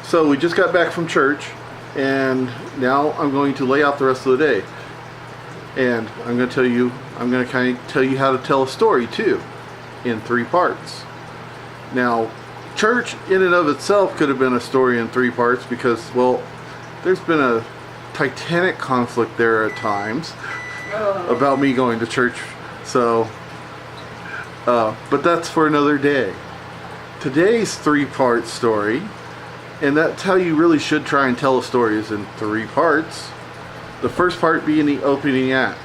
So we just got back from church, and now I'm going to lay out the rest of the day. And I'm going to kind of tell you how to tell a story too, in 3 parts. Now, church in and of itself could have been a story in 3 parts because, well, there's been a titanic conflict there at times about me going to church. So, but that's for another day. Today's 3-part story, and that's how you really should try and tell a story, is in 3 parts. The first part being the opening act.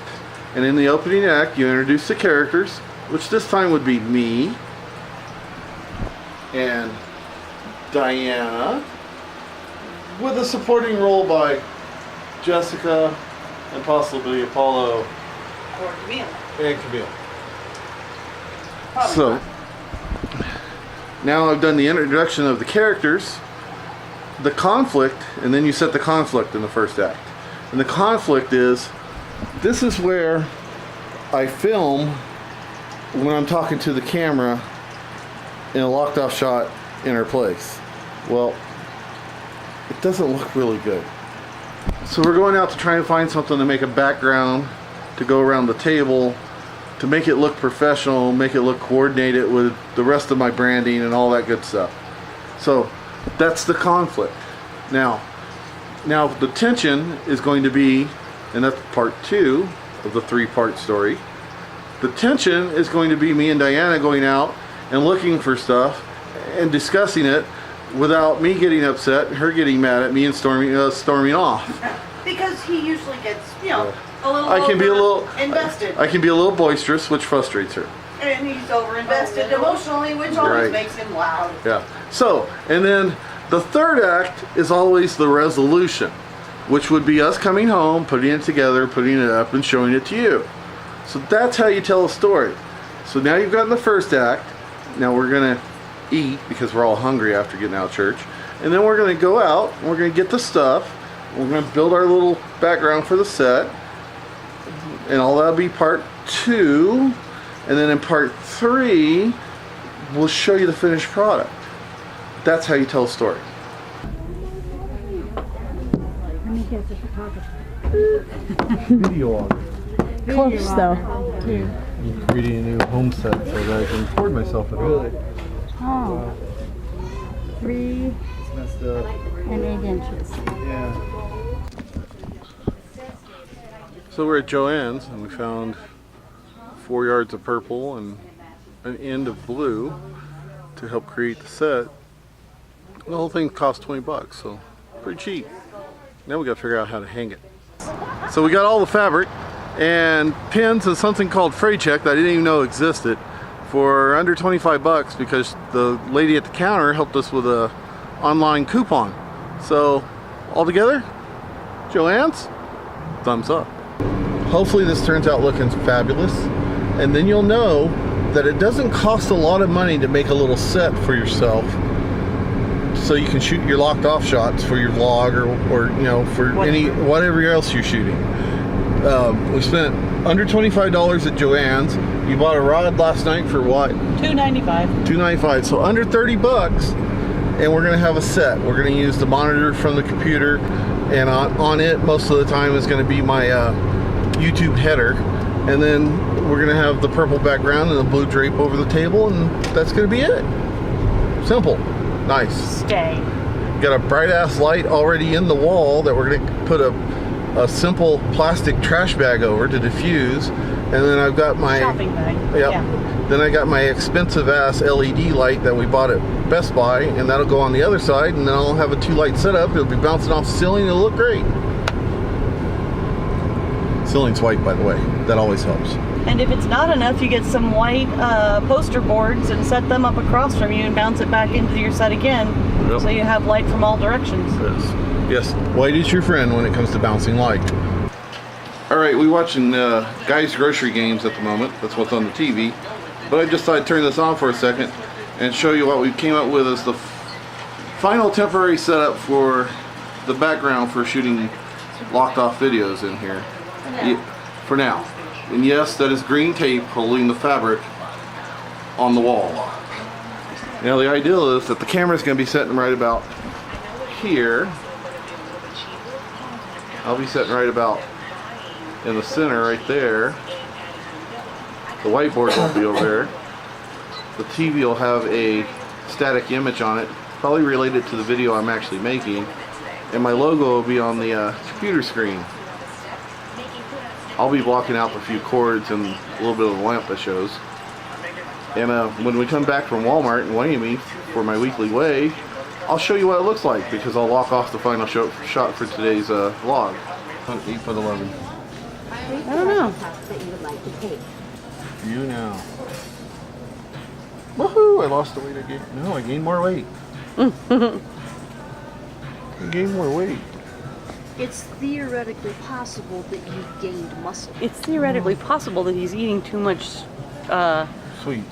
And in the opening act, you introduce the characters, which this time would be me and Diana, with a supporting role by Jessica and possibly Apollo. Or Camille. And Camille. Probably So, not. now I've done the introduction of the characters, the conflict, and then you set the conflict in the first act. And the conflict is, this is where I film when I'm talking to the camera in a locked off shot in her place. Well, it doesn't look really good. So we're going out to try and find something to make a background to go around the table, to make it look professional, make it look coordinated with the rest of my branding and all that good stuff. So that's the conflict. Now the tension is going to be, and that's part 2 of the 3-part story. The tension is going to be me and Diana going out and looking for stuff and discussing it without me getting upset and her getting mad at me and storming off. Because he usually gets, a little invested. I can be a little boisterous, which frustrates her. And he's over-invested emotionally, which always makes him loud. Yeah. So, and then the 3rd act is always the resolution, which would be us coming home, putting it together, putting it up, and showing it to you. So that's how you tell a story. So now you've gotten the 1st act. Now we're going to eat because we're all hungry after getting out of church. And then we're going to go out, and we're going to get the stuff. We're going to build our little background for the set. And all that'll be part 2. And then in part 3, we'll show you the finished product. That's how you tell a story. Let me guess, a photographer. Video audio. Close though. I'm creating a new home set so that I can record myself at home. Oh. 3 It's messed up. and 8 inches. Yeah. So we're at Joann's and we found 4 yards of purple and an end of blue to help create the set. The whole thing cost 20 bucks, so pretty cheap. Now we got to figure out how to hang it. So we got all the fabric and pins and something called fray check that I didn't even know existed for under 25 bucks because the lady at the counter helped us with a online coupon. So altogether, Joann's, thumbs up. Hopefully this turns out looking fabulous, and then you'll know that it doesn't cost a lot of money to make a little set for yourself so you can shoot your locked off shots for your vlog or for whatever else you're shooting. We spent under $25 at Joann's. You bought a rod last night for what? $2.95. $2.95, so under 30 bucks, and we're gonna have a set. We're gonna use the monitor from the computer, and on it most of the time is gonna be my YouTube header, and then we're gonna have the purple background and the blue drape over the table, and that's gonna be it. Simple, nice. Stay. Got a bright ass light already in the wall that we're gonna put a simple plastic trash bag over to diffuse, and then I've got my shopping bag. Yeah. Then I got my expensive ass LED light that we bought at Best Buy, and that'll go on the other side, and then I'll have a 2-light setup. It'll be bouncing off the ceiling. It'll look great. Ceiling's white, by the way. That always helps. And if it's not enough, you get some white poster boards and set them up across from you and bounce it back into your set again. Yep. So you have light from all directions. Yes, white is your friend when it comes to bouncing light. Alright, we're watching Guys Grocery Games at the moment. That's what's on the TV. But I just thought I'd turn this on for a second and show you what we came up with as the final temporary setup for the background for shooting locked off videos in here. For now. And yes, that is green tape holding the fabric on the wall. Now the idea is that the camera is going to be sitting right about here. I'll be sitting right about in the center right there. The whiteboard won't be over there. The TV will have a static image on it, probably related to the video I'm actually making, and my logo will be on the computer screen. I'll be blocking out the few cords and a little bit of the lamp that shows. And when we come back from Walmart and weigh me for my weekly weigh, I'll show you what it looks like, because I'll lock off the final shot for today's vlog. 8 foot 11. I don't know. You know. Woohoo! I lost the weight I gained. No, I gained more weight. I gained more weight. It's theoretically possible that you've gained muscle. It's theoretically possible that he's eating too much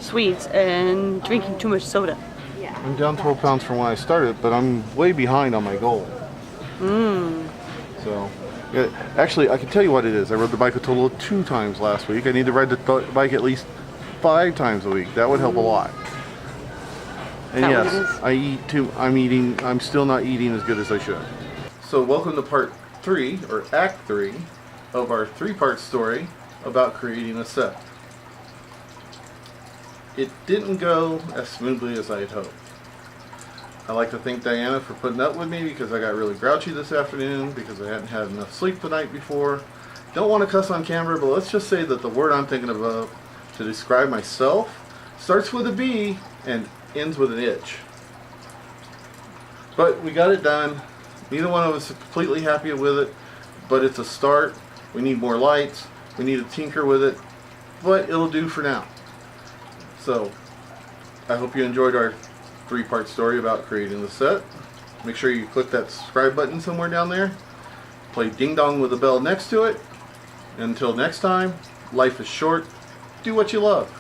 sweets and drinking too much soda. Yeah. I'm down 12 pounds from when I started, but I'm way behind on my goal. So, yeah, actually, I can tell you what it is. I rode the bike a total of 2 times last week. I need to ride the bike at least 5 times a week. That would help a lot. And That yes, what it is? I eat too. I'm still not eating as good as I should. So welcome to part 3, or act 3, of our 3-part story about creating a set. It didn't go as smoothly as I had hoped. I'd like to thank Diana for putting up with me, because I got really grouchy this afternoon because I hadn't had enough sleep the night before. Don't want to cuss on camera, but let's just say that the word I'm thinking of to describe myself starts with a B and ends with an itch. But we got it done. Neither one of us is completely happy with it, but it's a start. We need more lights. We need to tinker with it, but it'll do for now. So, I hope you enjoyed our 3-part story about creating the set. Make sure you click that subscribe button somewhere down there. Play ding dong with the bell next to it. Until next time, life is short. Do what you love.